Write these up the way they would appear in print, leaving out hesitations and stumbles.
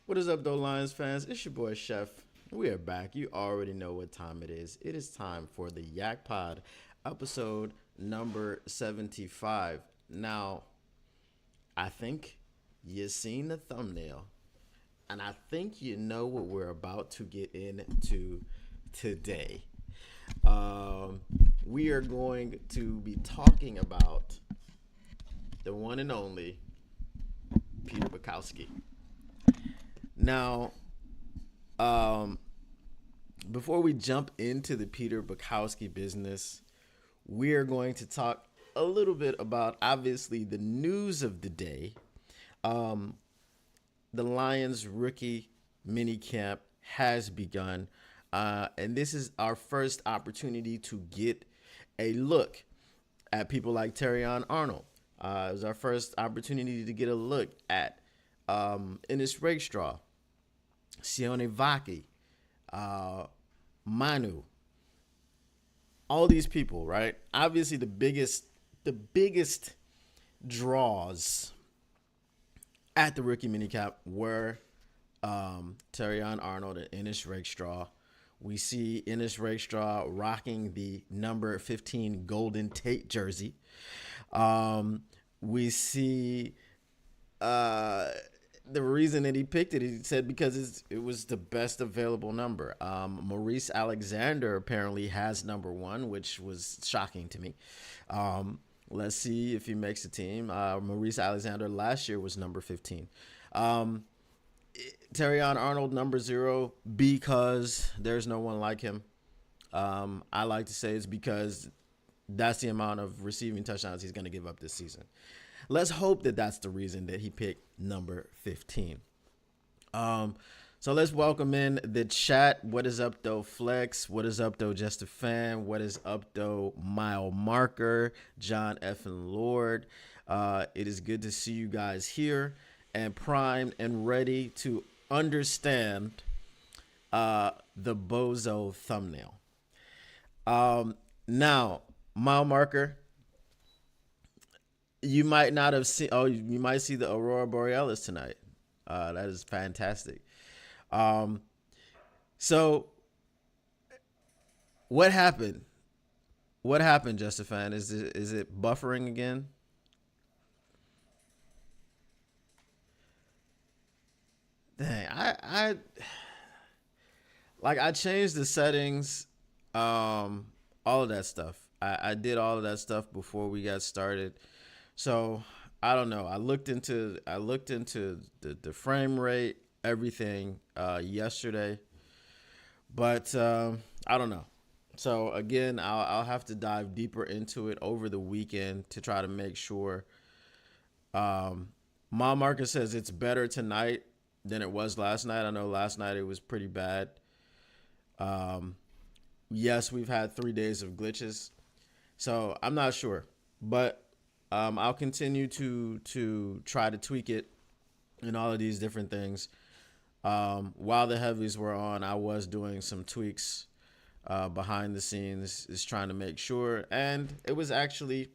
What is up, though, Lions fans? It's your boy Chef. We are back. You already know what time it is. It is time for the YAK Pod, episode number 75. Now, I think you've seen the thumbnail, and I think you know what we're about to get into today. Um, we are going to be talking about the one and only Peter Bukowski. Now, um, before we jump into the Peter Bukowski business, we are going to talk a little bit about obviously the news of the day. Um, the Lions rookie mini camp has begun, and this is our first opportunity to get a look at people like Terrion Arnold. It was our first opportunity to get a look at Ennis Rakestraw, Sione Vaki, uh, Manu, all these people, right? Obviously, the biggest draws at the rookie minicap were Terrion Arnold and Ennis Rakestraw. We see Ennis Rakestraw rocking the number 15 Golden Tate jersey. We see the reason that he picked it, he said because it was the best available number. Maurice Alexander apparently has number one, which was shocking to me. Let's see if he makes the team. Maurice Alexander last year was number 15. Terrion Arnold number 0 because there's no one like him. I like to say it's because that's the amount of receiving touchdowns he's going to give up this season. Let's hope that that's the reason that he picked number 15. So let's welcome in the chat. What is up, though, Flex? What is up, though, Just a Fan? What is up, though, Mile Marker, John F. and Lord? It is good to see you guys here and primed and ready to understand the Bozo thumbnail. Now, Mile Marker, you might not have seen. Oh, you might see the Aurora Borealis tonight. That is fantastic. So what happened? What happened, Justifan? Is it buffering again? Dang, I changed the settings, all of that stuff. I did all of that stuff before we got started. So I don't know. I looked into the frame rate, everything yesterday, but I don't know. So again, I'll have to dive deeper into it over the weekend to try to make sure. My market says it's better tonight than it was last night. I know last night it was pretty bad. Yes, we've had 3 days of glitches, so I'm not sure, but I'll continue to try to tweak it and all of these different things. While the heavies were on, I was doing some tweaks behind the scenes, is trying to make sure, and it was actually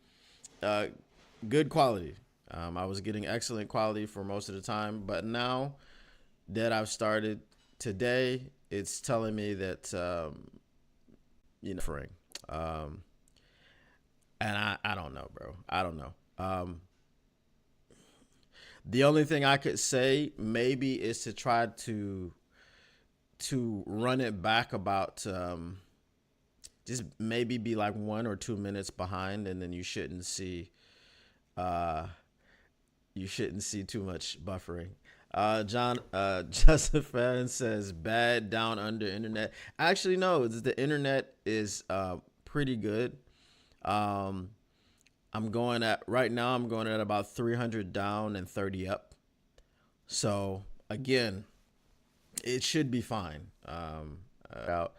good quality. I was getting excellent quality for most of the time, but now that I've started today, it's telling me that frame. Um, and I don't know, bro. I don't know. The only thing I could say maybe is to try to run it back about just maybe be like 1 or 2 minutes behind, and then uh you shouldn't see too much buffering. John Justin says bad down under internet. Actually, no, the internet is pretty good. Um, I'm going at right now. I'm going at about 300 down and 30 up. So again, it should be fine. Out.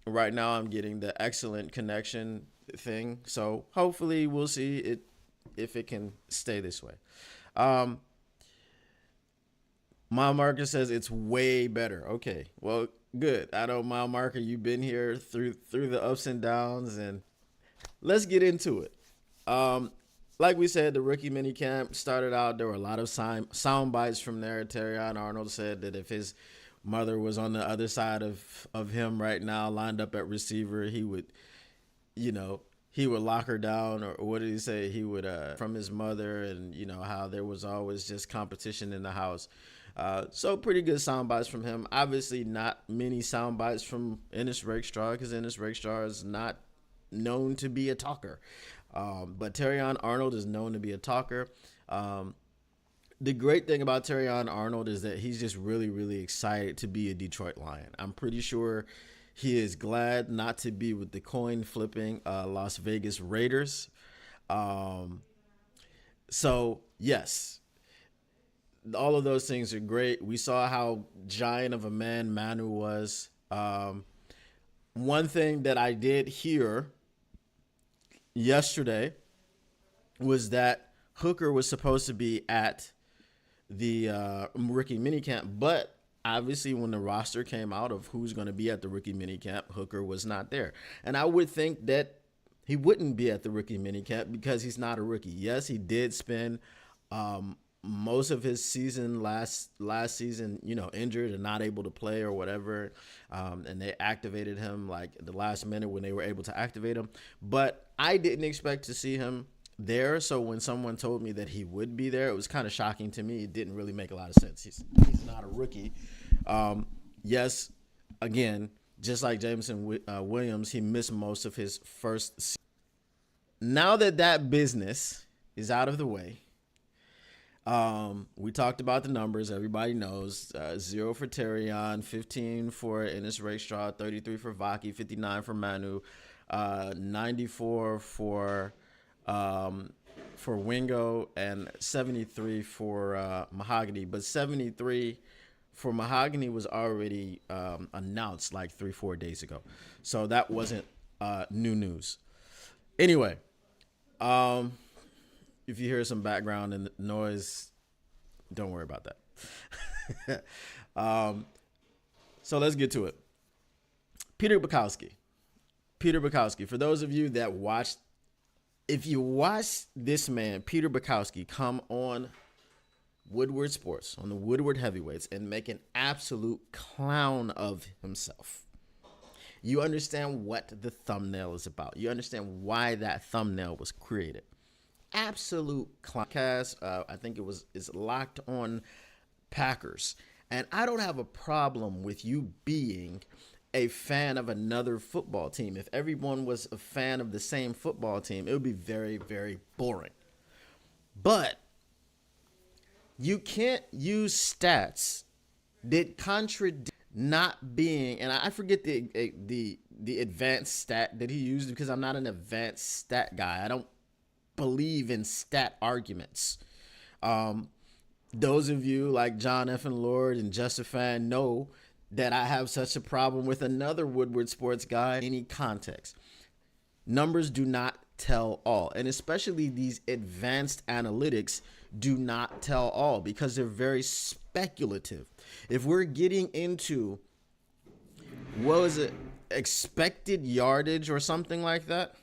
Right now, I'm getting the excellent connection thing. So hopefully, we'll see it if it can stay this way. Um, Mile Marker says it's way better. Okay, well, good. I know Mile Marker, you've been here through the ups and downs, and let's get into it. Um, like we said, the rookie mini camp started out. There were a lot of sound bites from there. Terrion Arnold said that if his mother was on the other side of him right now, lined up at receiver, he would, he would lock her down, or what did he say? He would, from his mother, and how there was always just competition in the house. So pretty good sound bites from him. Obviously not many sound bites from Ennis Rakestraw, because Ennis Rakestraw is not known to be a talker. But Terrion Arnold is known to be a talker. The great thing about Terrion Arnold is that he's just really, really excited to be a Detroit Lion. I'm pretty sure he is glad not to be with the coin flipping Las Vegas Raiders. So yes, all of those things are great. We saw how giant of a man Manu was. One thing that I did hear yesterday was that Hooker was supposed to be at the rookie minicamp, but obviously when the roster came out of who's going to be at the rookie minicamp, Hooker was not there. And I would think that he wouldn't be at the rookie minicamp because he's not a rookie. Yes, he did spend most of his season last season, injured and not able to play or whatever. And they activated him like the last minute when they were able to activate him. But I didn't expect to see him there. So when someone told me that he would be there, it was kind of shocking to me. It didn't really make a lot of sense. He's not a rookie. Yes, again, just like Jameson Williams, he missed most of his first season. Now that business is out of the way, we talked about the numbers. Everybody knows 0 for Terrion, 15 for Ennis Rakestraw, 33 for Vaki, 59 for Manu, 94 for Wingo, and 73 for Mahogany. But 73 for Mahogany was already announced like 3-4 days ago, so that wasn't new news. Anyway, if you hear some background and noise, don't worry about that. So let's get to it. Peter Bukowski. For those of you that watched, if you watch this man, Peter Bukowski, come on Woodward Sports, on the Woodward Heavyweights, and make an absolute clown of himself, you understand what the thumbnail is about. You understand why that thumbnail was created. Absolute cast. I think it's Locked On Packers, and I don't have a problem with you being a fan of another football team. If everyone was a fan of the same football team, it would be very, very boring. But you can't use stats that contradict not being, and I forget the advanced stat that he used because I'm not an advanced stat guy. I don't believe in stat arguments. Those of you like John F. and Lord and Justifan know that I have such a problem with another Woodward Sports guy in any context. Numbers do not tell all, and especially these advanced analytics do not tell all because they're very speculative. If we're getting into, what was it, expected yardage or something like that,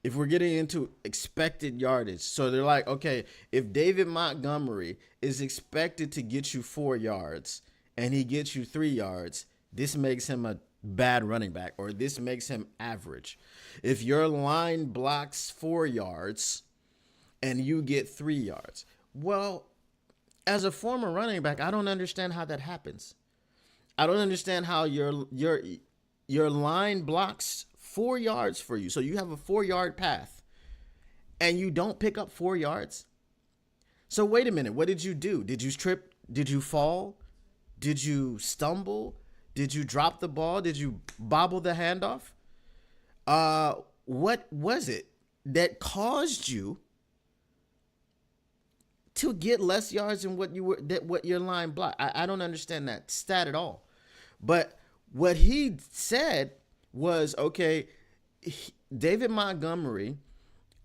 if we're getting into expected yardage, so they're like, okay, if David Montgomery is expected to get you 4 yards and he gets you 3 yards, this makes him a bad running back, or this makes him average. If your line blocks 4 yards and you get 3 yards, well, as a former running back, I don't understand how that happens. I don't understand how your line blocks 4 yards for you. So you have a 4-yard path and you don't pick up 4 yards. So wait a minute. What did you do? Did you trip? Did you fall? Did you stumble? Did you drop the ball? Did you bobble the handoff? What was it that caused you to get less yards than what your line blocked? I don't understand that stat at all. But what he said was, okay, David Montgomery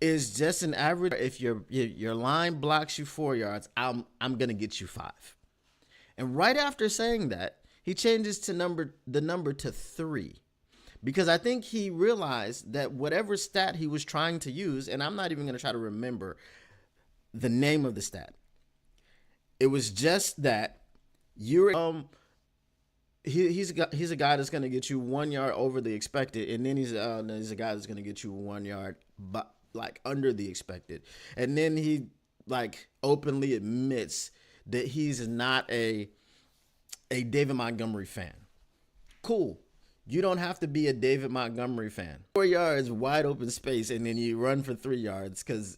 is just an average. If your line blocks you 4 yards, I'm gonna get you 5. And right after saying that, he changes to the number to 3. because I think he realized that whatever stat he was trying to use, and I'm not even going to try to remember the name of the stat. It was just that you're he's a guy that's going to get you 1 yard over the expected, and then he's a guy that's going to get you 1 yard but like under the expected, and then he like openly admits that he's not a David Montgomery fan. Cool. You don't have to be a David Montgomery fan. 4 yards, wide open space, and then you run for 3 yards because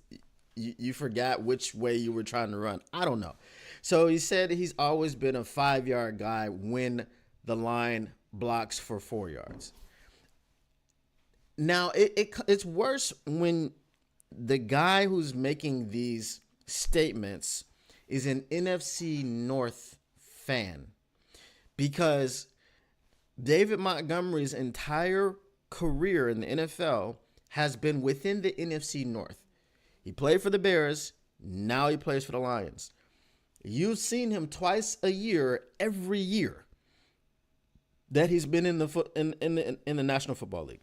you forgot which way you were trying to run. I don't know. So he said he's always been a 5-yard guy when the line blocks for 4 yards. Now, it's worse when the guy who's making these statements is an NFC North fan, because David Montgomery's entire career in the NFL has been within the NFC North. He played for the Bears. Now he plays for the Lions. You've seen him twice a year, every year that he's been in the National Football League.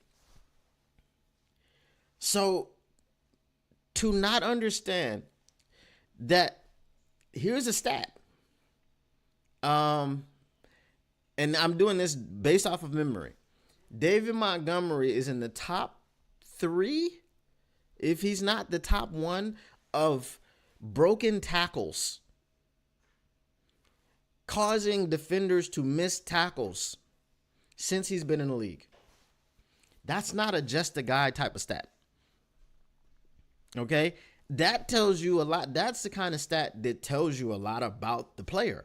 So to not understand that, here's a stat. And I'm doing this based off of memory. David Montgomery is in the top 3, if he's not the top 1, of broken tackles, causing defenders to miss tackles since he's been in the league. That's not a just a guy type of stat. Okay? That tells you a lot. That's the kind of stat that tells you a lot about the player.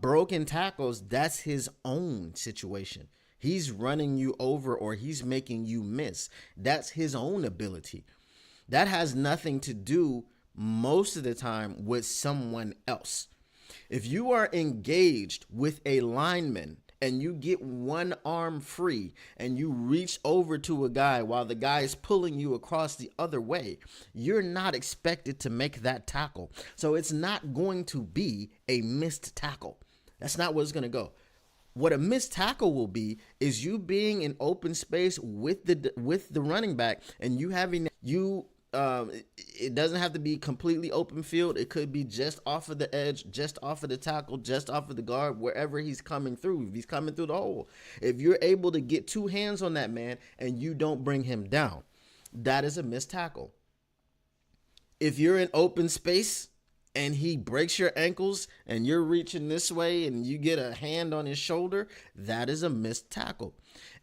Broken tackles, that's his own situation. He's running you over or he's making you miss. That's his own ability. That has nothing to do most of the time with someone else. If you are engaged with a lineman and you get one arm free and you reach over to a guy while the guy is pulling you across the other way, you're not expected to make that tackle. So it's not going to be a missed tackle. That's not what it's going to go. What a missed tackle will be is you being in open space with the running back and you having it doesn't have to be completely open field. It could be just off of the edge, just off of the tackle, just off of the guard, wherever he's coming through. If he's coming through the hole, if you're able to get 2 hands on that man and you don't bring him down, that is a missed tackle. If you're in open space and he breaks your ankles and you're reaching this way and you get a hand on his shoulder, that is a missed tackle.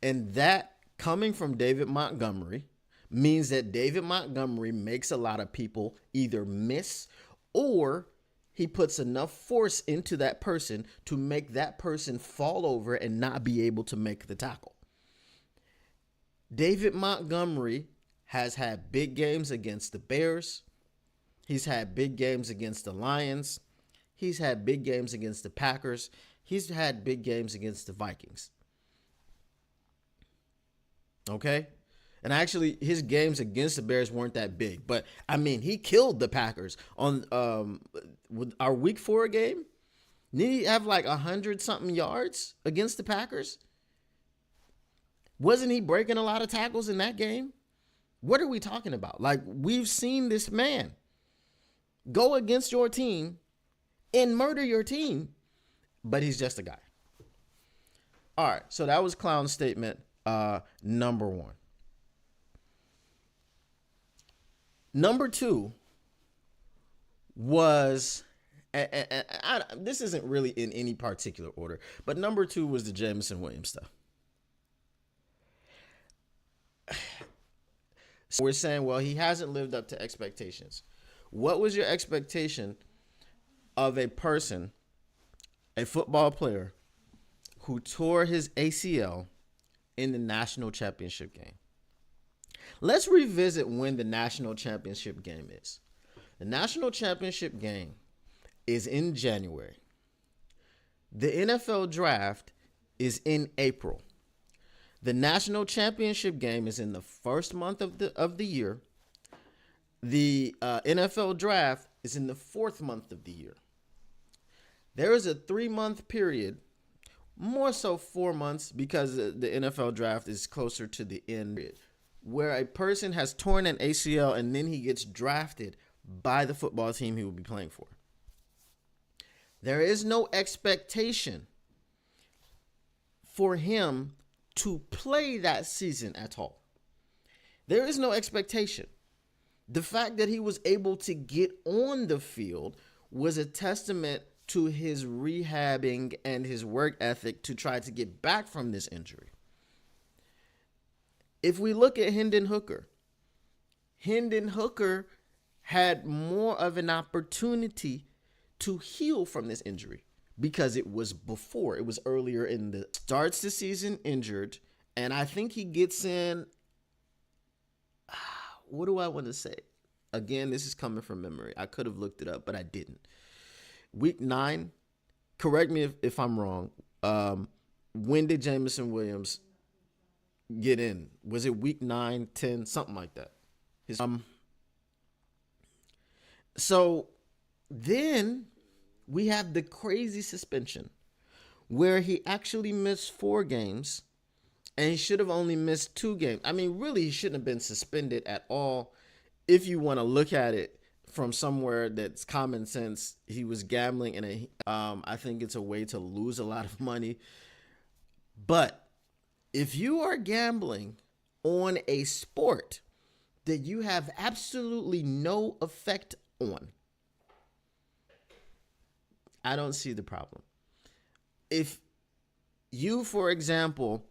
And that, coming from David Montgomery, means that David Montgomery makes a lot of people either miss or he puts enough force into that person to make that person fall over and not be able to make the tackle. David Montgomery has had big games against the Bears. He's had big games against the Lions. He's had big games against the Packers. He's had big games against the Vikings. Okay? And actually, his games against the Bears weren't that big. But, I mean, he killed the Packers on with our Week 4 game. Didn't he have like 100-something yards against the Packers? Wasn't he breaking a lot of tackles in that game? What are we talking about? Like, we've seen this man go against your team and murder your team, but he's just a guy. All right, so that was clown statement number 1. Number 2 was, this isn't really in any particular order, but number 2 was the Jameson Williams stuff. So we're saying, well, he hasn't lived up to expectations. What was your expectation of a person, a football player, who tore his ACL in the national championship game? Let's revisit when the national championship game is. The national championship game is in January. The NFL draft is in April. The national championship game is in the first month of the year. The NFL draft is in the 4th month of the year. There is a 3-month period more so 4 months because the NFL draft is closer to the end, where a person has torn an ACL and then he gets drafted by the football team he will be playing for. There is no expectation for him to play that season at all. There is no expectation. The fact that he was able to get on the field was a testament to his rehabbing and his work ethic to try to get back from this injury. If we look at Hendon Hooker had more of an opportunity to heal from this injury because it was earlier in the starts the season injured, and I think he gets in, what do I want to say? Again, this is coming from memory. I could have looked it up, but I didn't. Week 9, correct me if I'm wrong. When did Jameson Williams get in? Was it week 9, 10, something like that? So then we have the crazy suspension where he actually missed 4 games and he should have only missed 2 games. I mean, really, he shouldn't have been suspended at all. If you want to look at it from somewhere that's common sense, he was gambling, and I think it's a way to lose a lot of money. But if you are gambling on a sport that you have absolutely no effect on, I don't see the problem. If you, for example,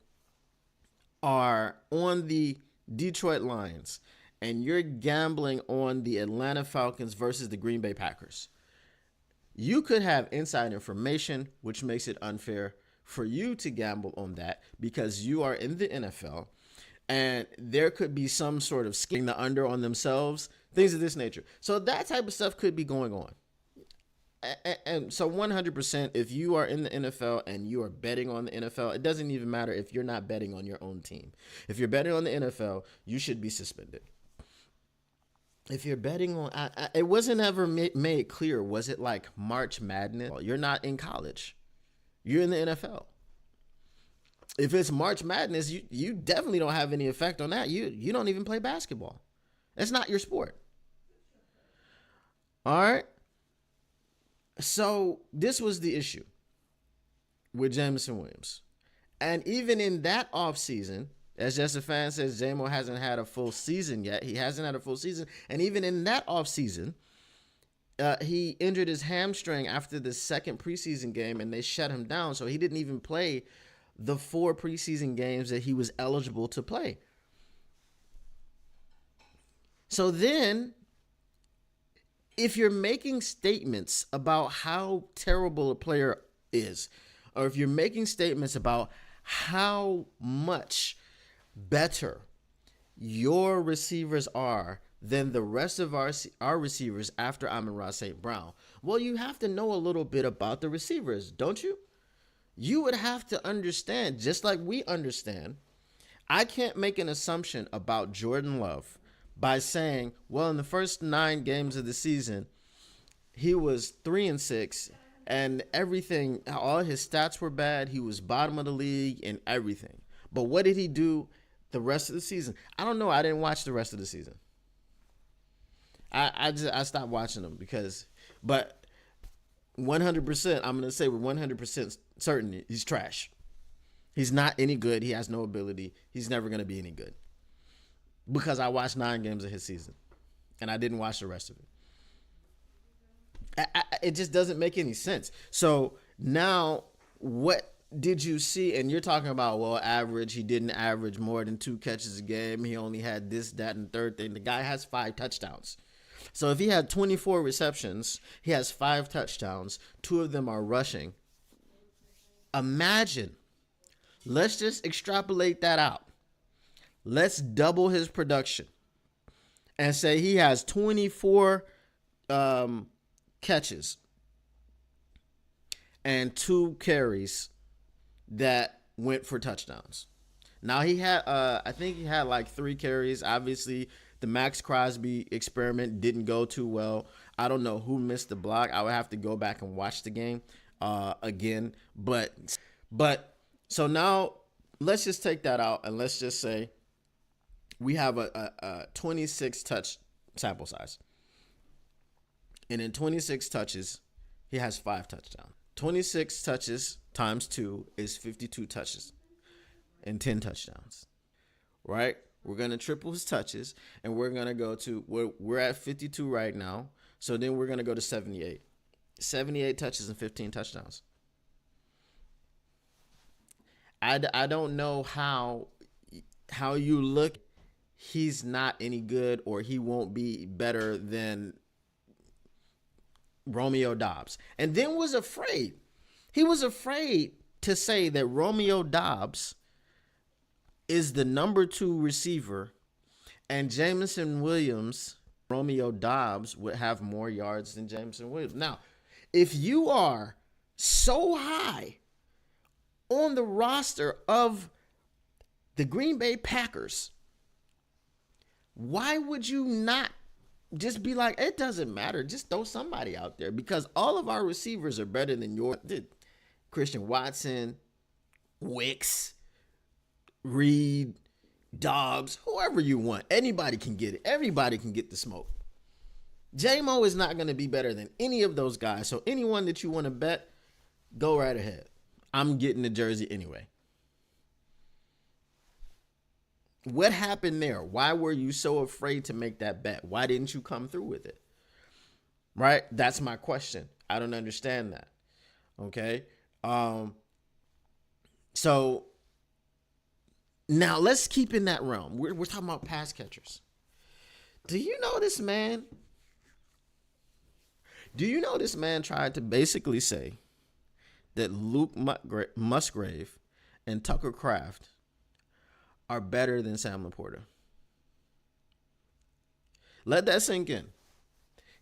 are on the Detroit Lions and you're gambling on the Atlanta Falcons versus the Green Bay Packers, you could have inside information, which makes it unfair for you to gamble on that because you are in the NFL and there could be some sort of skimming the under on themselves, things of this nature. So that type of stuff could be going on. And so 100%, if you are in the NFL and you are betting on the NFL, it doesn't even matter if you're not betting on your own team. If you're betting on the NFL, you should be suspended. If you're betting on, it wasn't ever made clear. Was it like March Madness? You're not in college. You're in the NFL. If it's March Madness, you definitely don't have any effect on that. You don't even play basketball. That's not your sport. All right. So this was the issue with Jameson Williams. And even in that offseason, as Just a Fan says, Jamo hasn't had a full season yet. He hasn't had a full season. And even in that offseason, he injured his hamstring after the second preseason game, and they shut him down. So he didn't even play the 4 preseason games that he was eligible to play. So then, if you're making statements about how terrible a player is, or if you're making statements about how much better your receivers are than the rest of our receivers after Amon-Ra St. Brown, well, you have to know a little bit about the receivers, don't you? You would have to understand, just like we understand, I can't make an assumption about Jordan Love by saying, well, in the first 9 games of the season, he was 3-6 and everything, all his stats were bad. He was bottom of the league and everything. But what did he do the rest of the season? I don't know. I didn't watch the rest of the season. I stopped watching them but 100%, I'm going to say with 100% certainty, he's trash. He's not any good. He has no ability. He's never going to be any good. Because I watched 9 games of his season, and I didn't watch the rest of it. It just doesn't make any sense. So now, what did you see? And you're talking about, well, average. He didn't average more than 2 catches a game. He only had this, that, and third thing. The guy has 5 touchdowns. So if he had 24 receptions, he has 5 touchdowns. 2 of them are rushing. Imagine. Let's just extrapolate that out. Let's double his production and say he has 24 catches and 2 carries that went for touchdowns. Now he had, I think he had like 3 carries. Obviously, the Max Crosby experiment didn't go too well. I don't know who missed the block. I would have to go back and watch the game again. But But so now let's just take that out and let's just say we have a 26 touch sample size. And in 26 touches, he has 5 touchdowns. 26 touches times 2 is 52 touches and 10 touchdowns, right? We're going to triple his touches, and we're going to go to, we're at 52 right now, so then we're going to go to 78. 78 touches and 15 touchdowns. I don't know how you look, he's not any good or he won't be better than Romeo Doubs. And then was afraid. He was afraid to say that Romeo Doubs is the number 2 receiver and Jameson Williams, Romeo Doubs would have more yards than Jameson Williams. Now, if you are so high on the roster of the Green Bay Packers, why would you not just be like, it doesn't matter, just throw somebody out there? Because all of our receivers are better than yours. Christian Watson, Wicks, Reed, Dobbs, whoever you want. Anybody can get it. Everybody can get the smoke. J-Mo is not going to be better than any of those guys. So anyone that you want to bet, go right ahead. I'm getting the jersey anyway. What happened there? Why were you so afraid to make that bet? Why didn't you come through with it? Right? That's my question. I don't understand that. Okay? So now let's keep in that realm. We're talking about pass catchers. Do you know this man? Do you know this man tried to basically say that Luke Musgrave and Tucker Kraft are better than Sam Laporta? Let that sink in.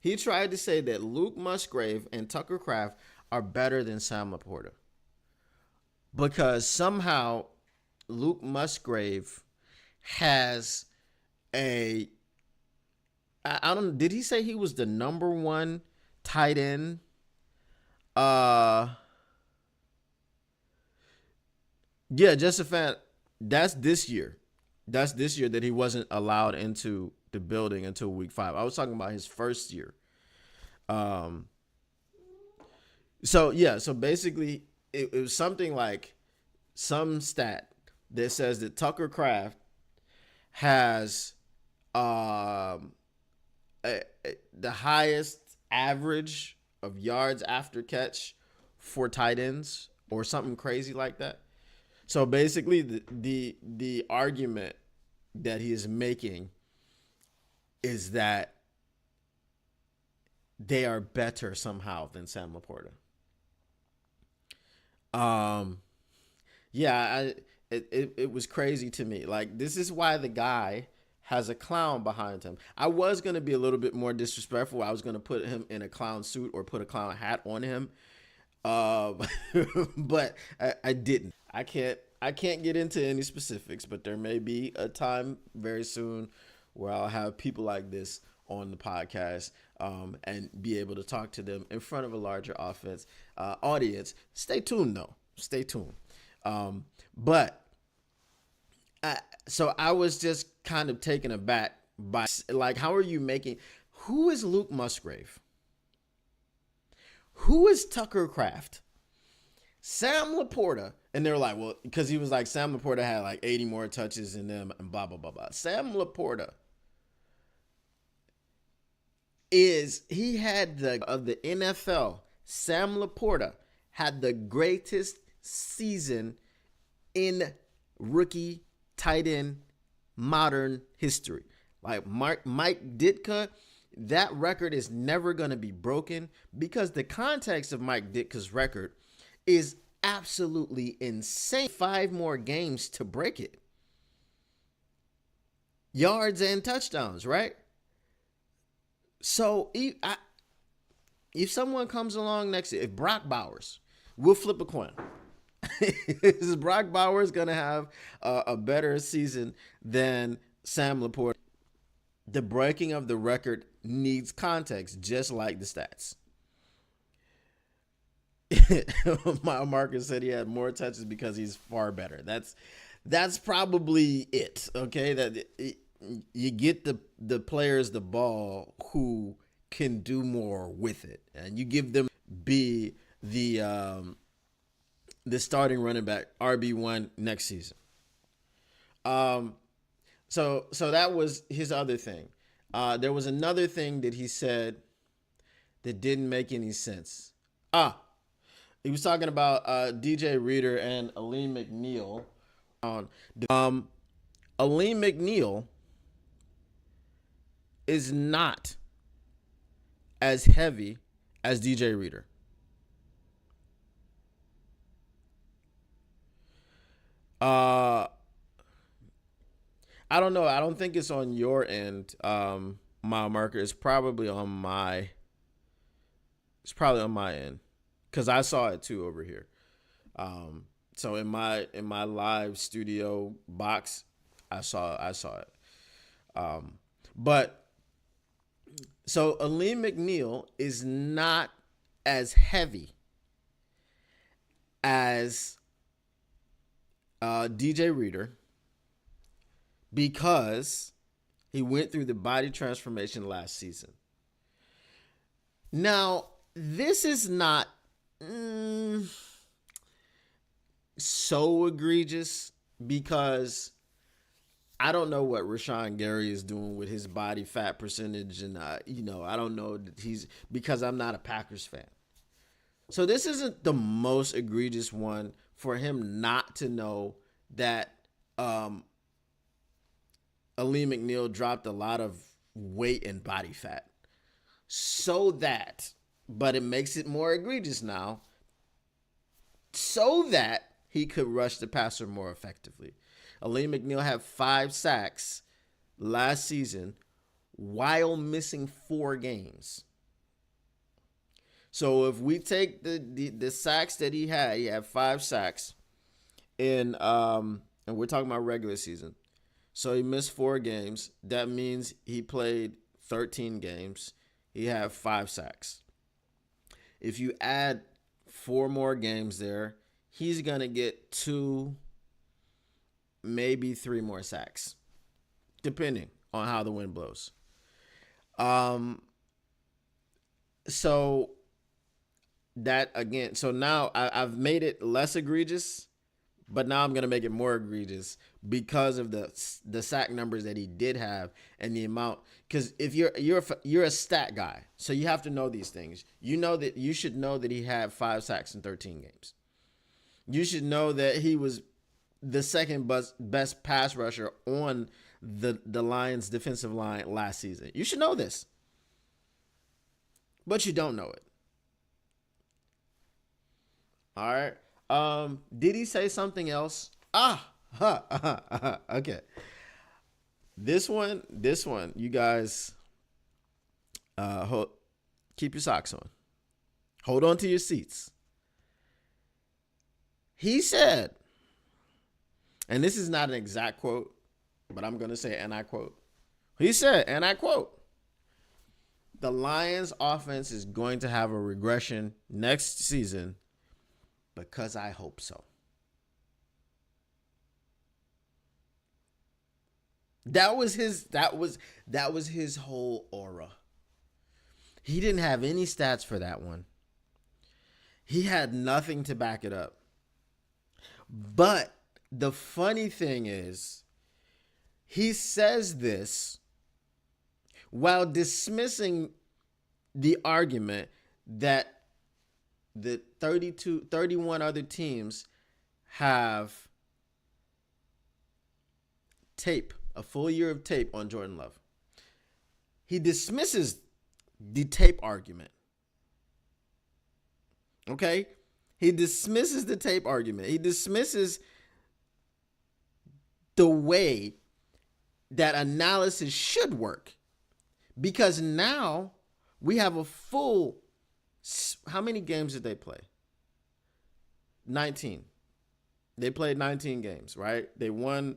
He tried to say that Luke Musgrave and Tucker Kraft are better than Sam Laporta because somehow Luke Musgrave has I don't, did he say he was the number 1 tight end? Yeah, just a fact. That's this year. That's this year that he wasn't allowed into the building until week 5. I was talking about his first year. So basically it was something like some stat that says that Tucker Kraft has the highest average of yards after catch for tight ends or something crazy like that. So basically the argument that he is making is that they are better somehow than Sam Laporta. It was crazy to me. Like, this is why the guy has a clown behind him. I was going to be a little bit more disrespectful. I was going to put him in a clown suit or put a clown hat on him. But I didn't. I can't get into any specifics, but there may be a time very soon where I'll have people like this on the podcast, and be able to talk to them in front of a larger audience. Stay tuned though. Stay tuned. So I was just kind of taken aback by, like, how are you making, who is Luke Musgrave? Who is Tucker Kraft? Sam Laporta. And they're like, well, because he was like, Sam Laporta had like 80 more touches in them and blah, blah, blah, blah. Sam Laporta he had of the NFL, Sam Laporta had the greatest season in rookie tight end modern history. Like Mike Ditka, that record is never going to be broken because the context of Mike Ditka's record is absolutely insane. 5 more games to break it. Yards and touchdowns, right? So if someone comes along next year, if Brock Bowers, we'll flip a coin. Is Brock Bowers going to have a better season than Sam Laporta? The breaking of the record needs context, just like the stats. My marker said he had more touches because he's far better. That's probably it. Okay, you get the players the ball who can do more with it, and you give them be the starting running back RB1 next season. So that was his other thing. There was another thing that he said that didn't make any sense. He was talking about DJ Reader and Aleem McNeil. Aleem McNeil is not as heavy as DJ Reader. I don't know. I don't think it's on your end, mile marker. It's probably on my. It's probably on my end, because I saw it too over here. So in my live studio box, I saw it. But so Aleem McNeil is not as heavy as DJ Reader, because he went through the body transformation last season. Now, this is not so egregious, because I don't know what Rashawn Gary is doing with his body fat percentage, and I don't know that because I'm not a Packers fan. So this isn't the most egregious one for him not to know that Aleem McNeil dropped a lot of weight and body fat. But it makes it more egregious now, so that he could rush the passer more effectively. Aleem McNeil had 5 sacks last season while missing 4 games. So if we take the sacks that he had 5 sacks and we're talking about regular season. So he missed 4 games. That means he played 13 games. He had 5 sacks. If you add 4 more games there, he's going to get 2, maybe 3 more sacks, depending on how the wind blows. So that again, so now I've made it less egregious, but now I'm going to make it more egregious because of the sack numbers that he did have and the amount. Because if you're a stat guy, so you have to know these things. You should know that he had 5 sacks in 13 games. You should know that he was the second best pass rusher on the Lions defensive line last season. You should know this, but you don't know it. All right. Did he say something else? Okay. This one, you guys, keep your socks on. Hold on to your seats. He said, and this is not an exact quote, but I'm going to say, and I quote. He said, and I quote, "The Lions offense is going to have a regression next season because I hope so." That was his whole aura. He didn't have any stats for that one. He had nothing to back it up. But the funny thing is, he says this while dismissing the argument that the 31 other teams have tape, a full year of tape on Jordan Love. He dismisses the tape argument. Okay? He dismisses the tape argument. He dismisses the way that analysis should work. Because now we have a full, how many games did they play? 19. They played 19 games, right? They won,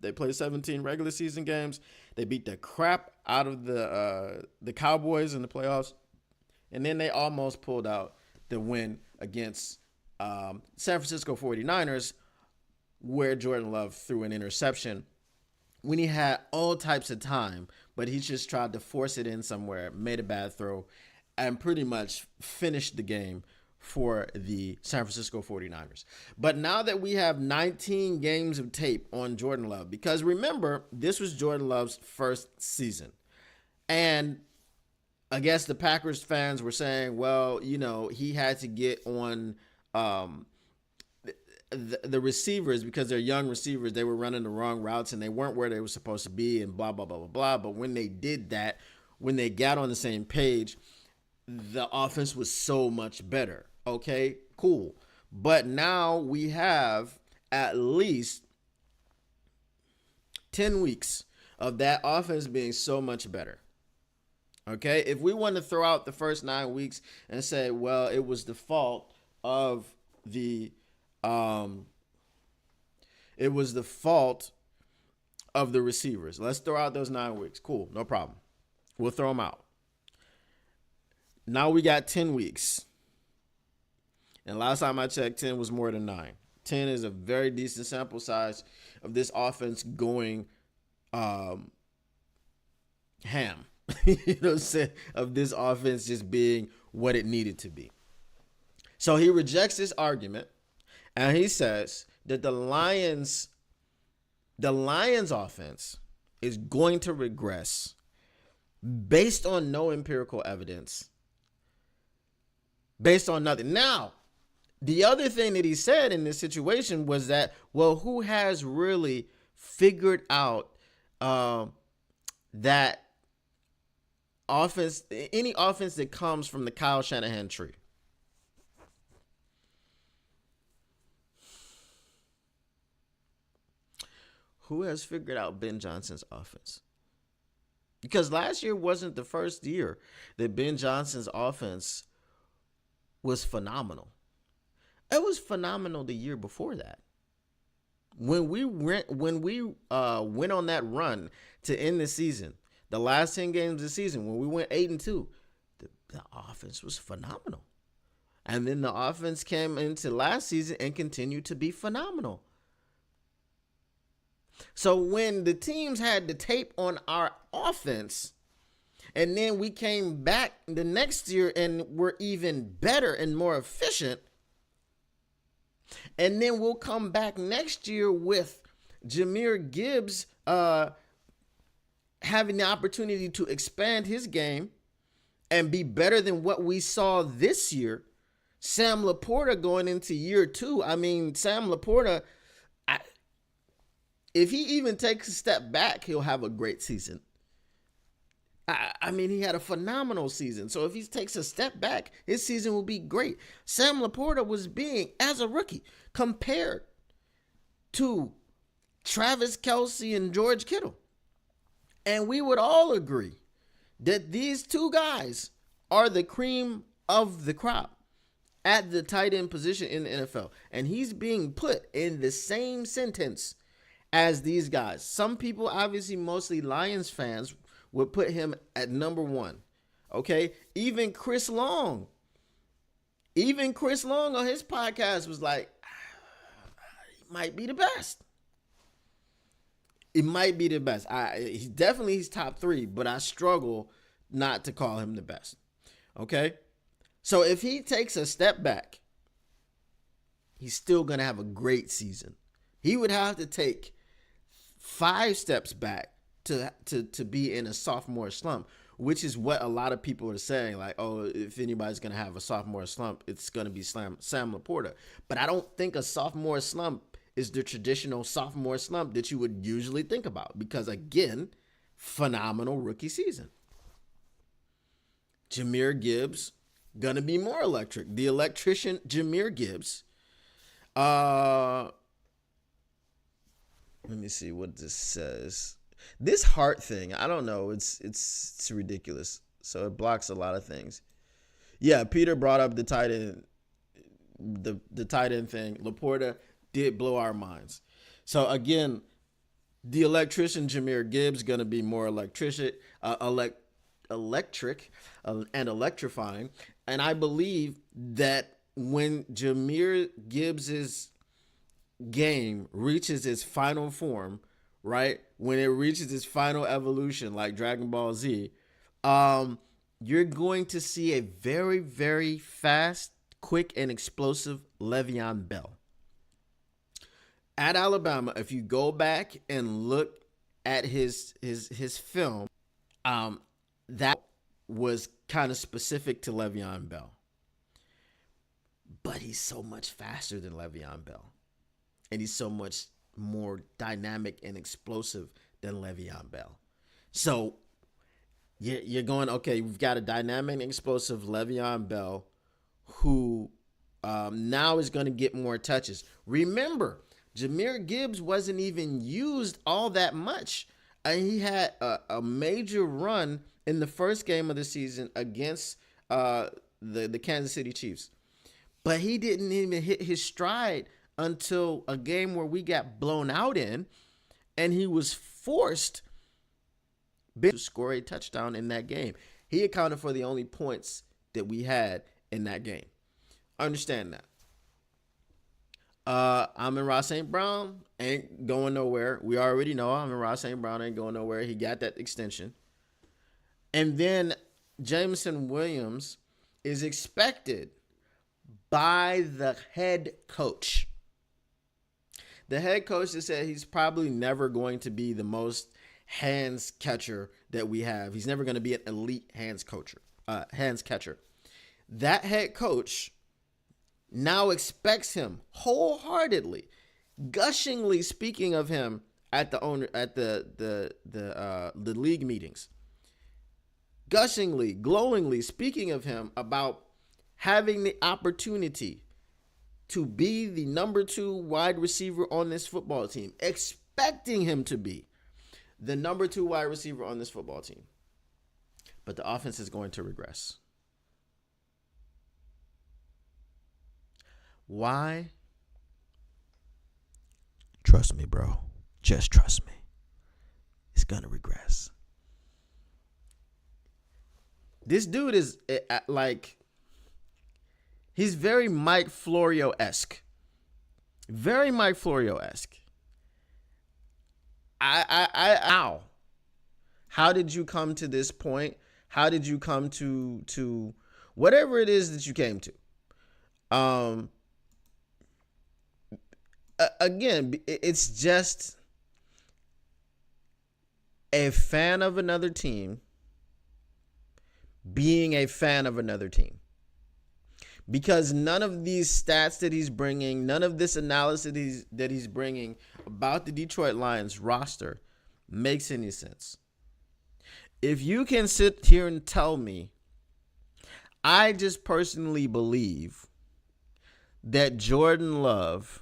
they played 17 regular season games. They beat the crap out of the Cowboys in the playoffs. And then they almost pulled out the win against San Francisco 49ers, where Jordan Love threw an interception when he had all types of time, but he just tried to force it in somewhere, made a bad throw, and pretty much finished the game for the San Francisco 49ers. But now that we have 19 games of tape on Jordan Love, because remember, this was Jordan Love's first season. And I guess the Packers fans were saying, well, you know, he had to get on the receivers because they're young receivers. They were running the wrong routes and they weren't where they were supposed to be and blah, blah, blah, blah, blah. But when they did that, when they got on the same page, the offense was so much better. Okay, cool. But now we have at least 10 weeks of that offense being so much better. Okay, if we want to throw out the first 9 weeks and say, well, it was the fault of the receivers. Let's throw out those 9 weeks. Cool, no problem. We'll throw them out. Now we got 10 weeks. And last time I checked, 10 was more than 9. 10 is a very decent sample size of this offense going ham. You know what I'm saying? Of this offense just being what it needed to be. So he rejects this argument and he says that the Lions offense is going to regress based on no empirical evidence, based on nothing. Now, the other thing that he said in this situation was that, well, who has really figured out that offense, any offense that comes from the Kyle Shanahan tree? Who has figured out Ben Johnson's offense? Because last year wasn't the first year that Ben Johnson's offense was phenomenal. It was phenomenal the year before that. When we went on that run to end the season, the last 10 games of the season, when we went 8-2, the offense was phenomenal. And then the offense came into last season and continued to be phenomenal. So when the teams had the tape on our offense, and then we came back the next year and were even better and more efficient, and then we'll come back next year with Jahmyr Gibbs having the opportunity to expand his game and be better than what we saw this year. Sam Laporta going into year 2. I mean, Sam Laporta, if he even takes a step back, he'll have a great season. I mean, he had a phenomenal season. So if he takes a step back, his season will be great. Sam Laporta was being, as a rookie, compared to Travis Kelce and George Kittle. And we would all agree that these two guys are the cream of the crop at the tight end position in the NFL. And he's being put in the same sentence as these guys. Some people, obviously mostly Lions fans, would put him at number 1. Okay? Even Chris Long on his podcast was like, he might be the best. It might be the best. He's top 3, but I struggle not to call him the best. Okay? So if he takes a step back, he's still going to have a great season. He would have to take 5 steps back to be in a sophomore slump, which is what a lot of people are saying. Like, oh, if anybody's going to have a sophomore slump, it's going to be Sam Laporta. But I don't think a sophomore slump is the traditional sophomore slump that you would usually think about. Because, again, phenomenal rookie season. Jahmyr Gibbs, going to be more electric. The electrician, Jahmyr Gibbs. Let me see what this says. This heart thing, I don't know. It's ridiculous. So it blocks a lot of things. Yeah, Peter brought up the tight end, the tight end thing. Laporta did blow our minds. So again, the electrician Jahmyr Gibbs gonna be more electric and electrifying. And I believe that when Jahmyr Gibbs's game reaches its final form, right? When it reaches its final evolution, like Dragon Ball Z, you're going to see a very, very fast, quick, and explosive Le'Veon Bell. At Alabama, if you go back and look at his film, that was kind of specific to Le'Veon Bell. But he's so much faster than Le'Veon Bell. And he's so much more dynamic and explosive than Le'Veon Bell. So you're going, okay, we've got a dynamic and explosive Le'Veon Bell who now is going to get more touches. Remember, Jahmyr Gibbs wasn't even used all that much. He had a major run in the first game of the season against the Kansas City Chiefs. But he didn't even hit his stride until a game where we got blown out in, and he was forced to score a touchdown in that game. He accounted for the only points that we had in that game. Understand that. Amon-Ra St. Brown ain't going nowhere. We already know Amon-Ra St. Brown ain't going nowhere. He got that extension. And then Jameson Williams is expected by the head coach. The head coach has said he's probably never going to be the most hands catcher that we have. He's never going to be an elite hands catcher. That head coach now expects him wholeheartedly, gushingly speaking of him at the league meetings. Gushingly, glowingly speaking of him about having the opportunity to be the number 2 wide receiver on this football team, expecting him to be the number 2 wide receiver on this football team. But the offense is going to regress. Why? Trust me, bro. Just trust me. It's going to regress. This dude is like, he's very Mike Florio-esque. Very Mike Florio-esque. How did you come to this point? How did you come to whatever it is that you came to? Again, it's just a fan of another team being a fan of another team. Because none of these stats that he's bringing, none of this analysis that he's bringing about the Detroit Lions roster makes any sense. If you can sit here and tell me, I just personally believe that Jordan Love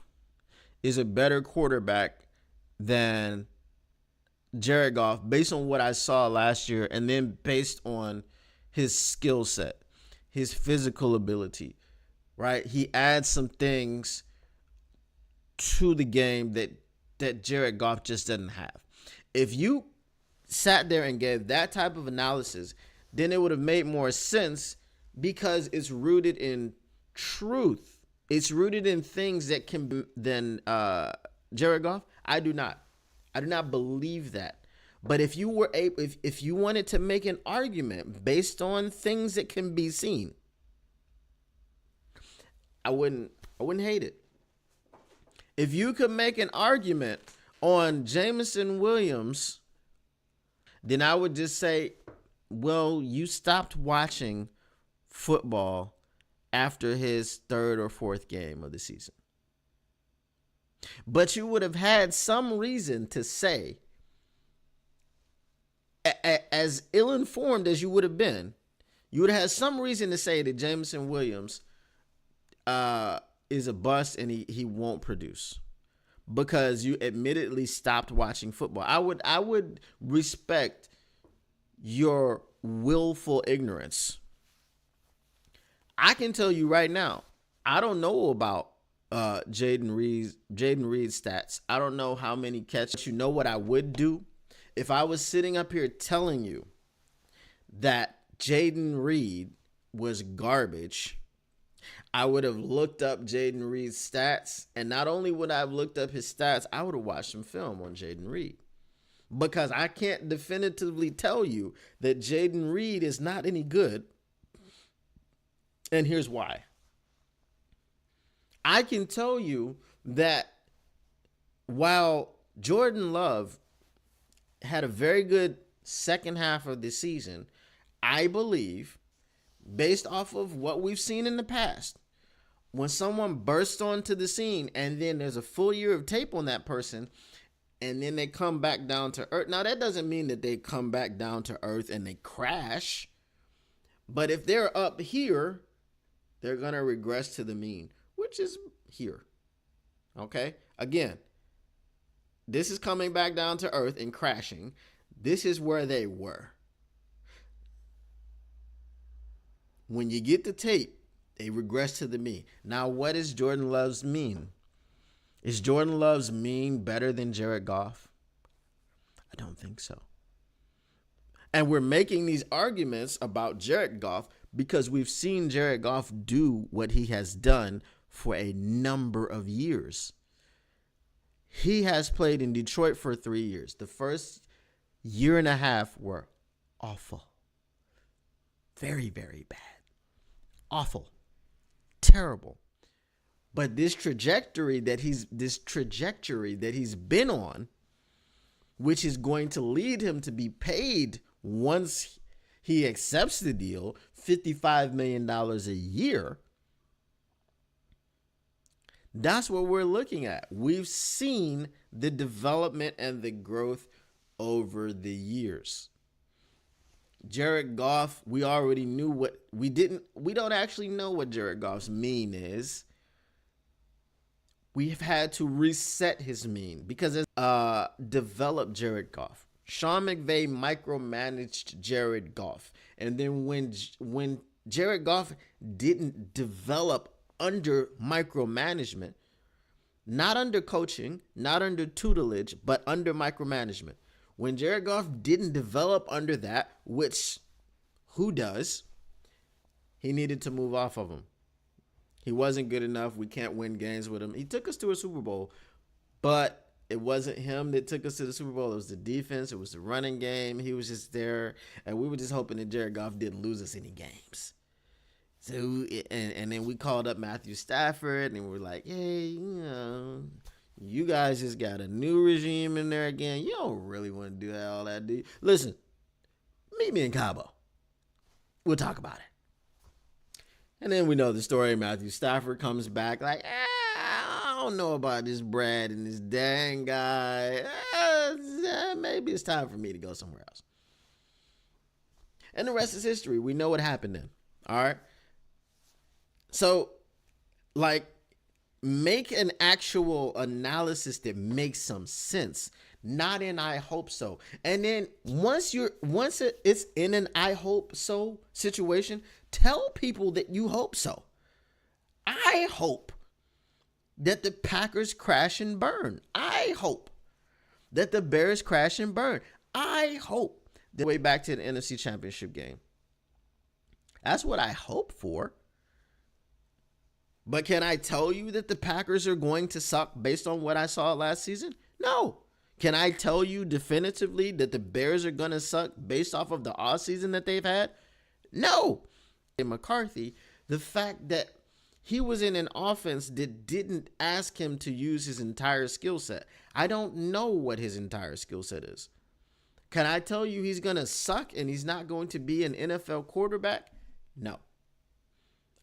is a better quarterback than Jared Goff based on what I saw last year, and then based on his skill set, his physical ability, right? He adds some things to the game that Jared Goff just doesn't have. If you sat there and gave that type of analysis, then it would have made more sense because it's rooted in truth. It's rooted in things that can be than Jared Goff. I do not believe that. But if you were if you wanted to make an argument based on things that can be seen, I wouldn't hate it. If you could make an argument on Jameson Williams, then I would just say, well, you stopped watching football after his 3rd or 4th game of the season. But you would have had some reason to say, as ill-informed as you would have been, you would have had some reason to say that Jameson Williams is a bust and he won't produce because you admittedly stopped watching football. I would respect your willful ignorance. I can tell you right now, I don't know about Jaden Reed's stats. I don't know how many catches. You know what I would do? If I was sitting up here telling you that Jaden Reed was garbage, I would have looked up Jaden Reed's stats, and not only would I have looked up his stats, I would have watched some film on Jaden Reed. Because I can't definitively tell you that Jaden Reed is not any good. And here's why. I can tell you that while Jordan Love had a very good second half of the season, I believe, based off of what we've seen in the past, when someone bursts onto the scene and then there's a full year of tape on that person and then they come back down to earth. Now, that doesn't mean that they come back down to earth and they crash. But if they're up here, they're going to regress to the mean, which is here. Okay? Again, this is coming back down to earth and crashing. This is where they were. When you get the tape, they regress to the mean. Now, what is Jordan Love's mean? Is Jordan Love's mean better than Jared Goff? I don't think so. And we're making these arguments about Jared Goff because we've seen Jared Goff do what he has done for a number of years. He has played in Detroit for 3 years. The first year and a half were awful. Very, very bad. Awful. Terrible. But this trajectory that he's been on, which is going to lead him to be paid once he accepts the deal, $55 million a year. That's what we're looking at. We've seen the development and the growth over the years. Jared Goff, we already knew what we don't actually know what Jared Goff's mean is. We've had to reset his mean because it's developed Jared Goff. Sean McVay micromanaged Jared Goff. And then when Jared Goff didn't develop under micromanagement, not under coaching, not under tutelage, but under micromanagement. When Jared Goff didn't develop under that, which who does, he needed to move off of him. He wasn't good enough. We can't win games with him. He took us to a Super Bowl, but it wasn't him that took us to the Super Bowl. It was the defense. It was the running game. He was just there, and we were just hoping that Jared Goff didn't lose us any games. So, and then we called up Matthew Stafford, and we were like, hey, you guys just got a new regime in there again. You don't really want to do all that, do you? Listen, meet me in Cabo. We'll talk about it. And then we know the story. Matthew Stafford comes back like, I don't know about this Brad and this dang guy. Maybe it's time for me to go somewhere else. And the rest is history. We know what happened then. All right. So, make an actual analysis that makes some sense. Not in I hope so. And then once it's in an I hope so situation, tell people that you hope so. I hope that the Packers crash and burn. I hope that the Bears crash and burn. I hope the way back to the NFC Championship game. That's what I hope for. But can I tell you that the Packers are going to suck based on what I saw last season? No. Can I tell you definitively that the Bears are going to suck based off of the offseason that they've had? No. McCarthy, the fact that he was in an offense that didn't ask him to use his entire skill set. I don't know what his entire skill set is. Can I tell you he's going to suck and he's not going to be an NFL quarterback? No.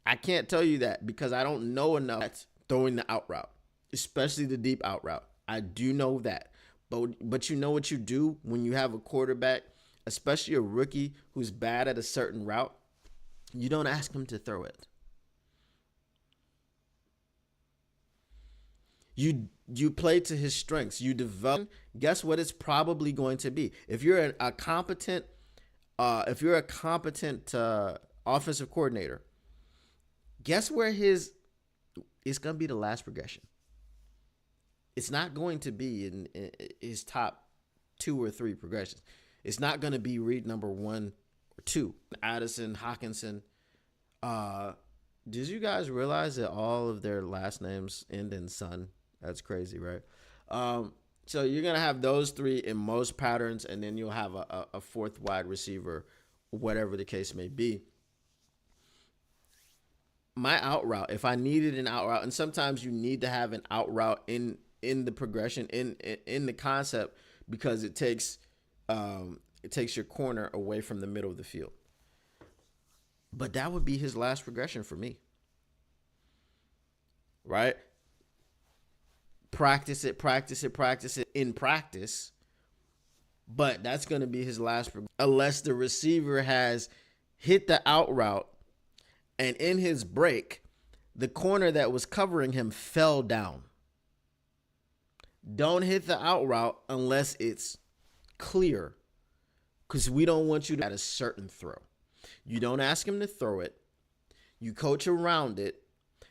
I can't tell you that because I don't know enough throwing the out route, especially the deep out route. I do know that. But you know what you do when you have a quarterback, especially a rookie who's bad at a certain route? You don't ask him to throw it. You play to his strengths. You develop. Guess what it's probably going to be. If you're a competent offensive coordinator, guess where it's going to be the last progression. It's not going to be in his top 2 or 3 progressions. It's not going to be read number 1 or 2. Addison, Hawkinson, Did you guys realize that all of their last names end in son? That's crazy, right? Um, so you're gonna have those three in most patterns, and then you'll have a fourth wide receiver, whatever the case may be. My out route, if I needed an out route, and sometimes you need to have an out route in the progression in the concept because it takes your corner away from the middle of the field. But that would be his last progression for me, right? Practice it in practice. But that's going to be his last, unless the receiver has hit the out route and in his break, the corner that was covering him fell down. Don't hit the out route unless it's clear, because we don't want you to at a certain throw. You don't ask him to throw it. You coach around it,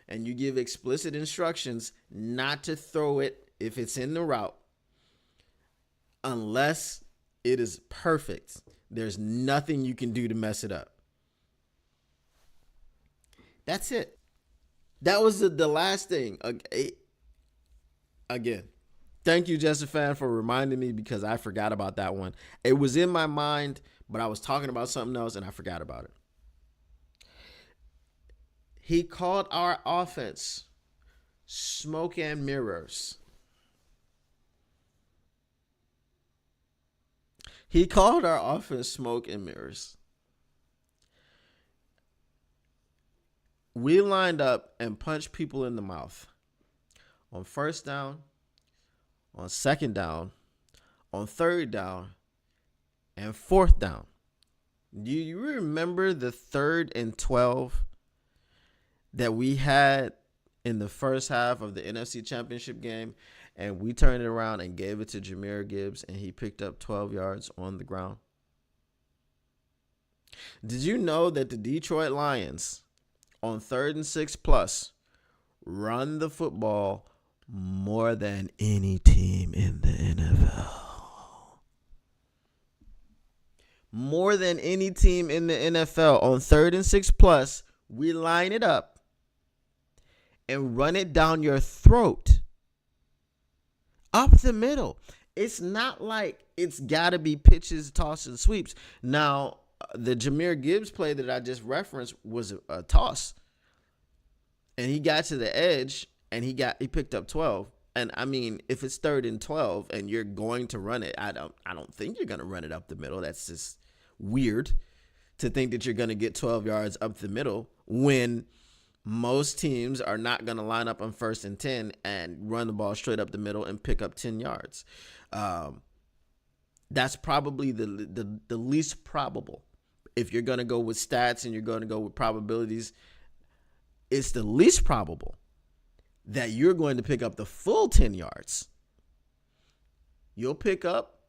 and you give explicit instructions not to throw it if it's in the route unless it is perfect. There's nothing you can do to mess it up. That's it. That was the last thing. Again, thank you, Jessifan, for reminding me because I forgot about that one. It was in my mind, but I was talking about something else and I forgot about it. He called our offense smoke and mirrors. He called our offense smoke and mirrors. We lined up and punched people in the mouth on first down, on second down, on third down, and fourth down. Do you remember the 3rd and 12 that we had in the first half of the NFC Championship game? And we turned it around and gave it to Jahmyr Gibbs, and he picked up 12 yards on the ground. Did you know that the Detroit Lions on 3rd and 6 plus run the football more than any team in the NFL? More than any team in the NFL. On 3rd and 6 plus, we line it up and run it down your throat. Up the middle. It's not like it's got to be pitches, tosses, sweeps. Now, the Jahmyr Gibbs play that I just referenced was a toss. And he got to the edge and he picked up 12. And I mean, if it's 3rd and 12 and you're going to run it, I don't think you're going to run it up the middle. That's just weird to think that you're going to get 12 yards up the middle when most teams are not going to line up on 1st and 10 and run the ball straight up the middle and pick up 10 yards. That's probably the least probable. If you're going to go with stats and you're going to go with probabilities, it's the least probable that you're going to pick up the full 10 yards. You'll pick up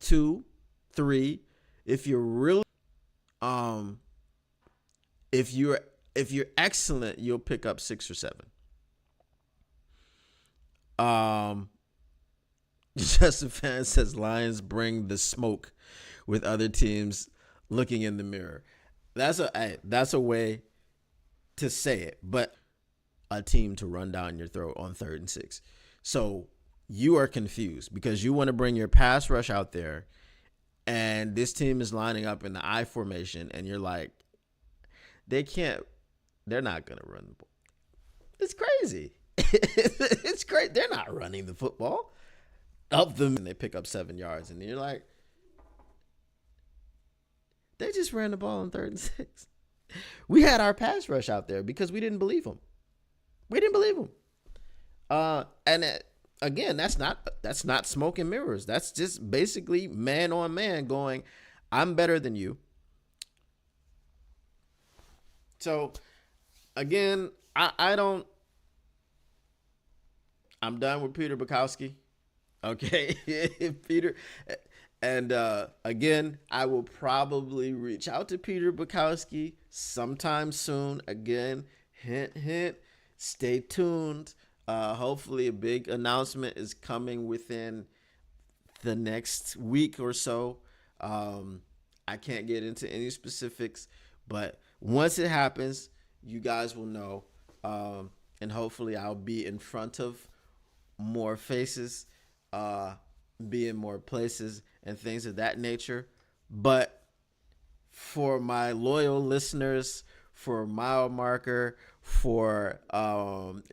2, 3. If you're really, if you're excellent, you'll pick up 6 or 7. Just a fan says Lions bring the smoke with other teams looking in the mirror. That's a way to say it, but a team to run down your throat on 3rd and 6. So you are confused because you want to bring your pass rush out there and this team is lining up in the I formation and you're like, they're not going to run the ball. It's crazy. It's great. They're not running the football up them and they pick up 7 yards and you're like, they just ran the ball on 3rd and 6. We had our pass rush out there because we didn't believe them. Again, that's not smoke and mirrors. That's just basically man on man going, I'm better than you. So again, I'm done with Peter Bukowski. Okay. Peter. And again, I will probably reach out to Peter Bukowski sometime soon. Again, hint, hint, stay tuned. Hopefully a big announcement is coming within the next week or so. I can't get into any specifics, but once it happens, you guys will know. And hopefully I'll be in front of more faces, be in more places and things of that nature. But for my loyal listeners, for Mile Marker, for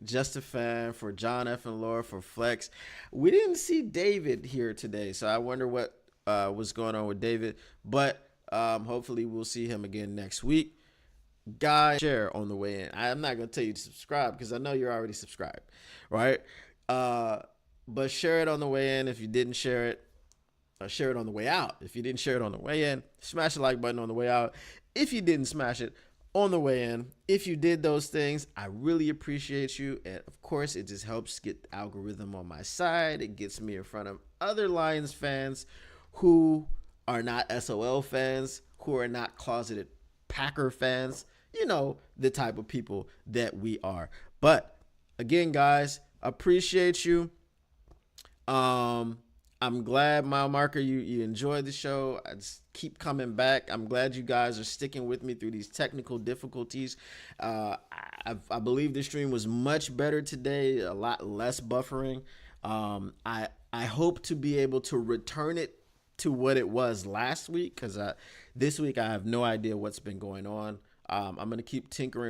Just a Fan, for John F. and Laura, for Flex. We didn't see David here today, so I wonder what was going on with David. But hopefully we'll see him again next week. Guys, share on the way in. I'm not going to tell you to subscribe because I know you're already subscribed, right? But share it on the way in. If you didn't share it, share it on the way out. If you didn't share it on the way in, smash the like button on the way out. If you didn't smash it on the way in, if you did those things, I really appreciate you. And of course, it just helps get the algorithm on my side. It gets me in front of other Lions fans who are not SOL fans, who are not closeted Packer fans. You know, the type of people that we are. But again, guys, appreciate you. I'm glad, Mile Marker, you enjoyed the show. I just keep coming back. I'm glad you guys are sticking with me through these technical difficulties. I believe the stream was much better today, a lot less buffering. I hope to be able to return it to what it was last week, because this week I have no idea what's been going on. I'm going to keep tinkering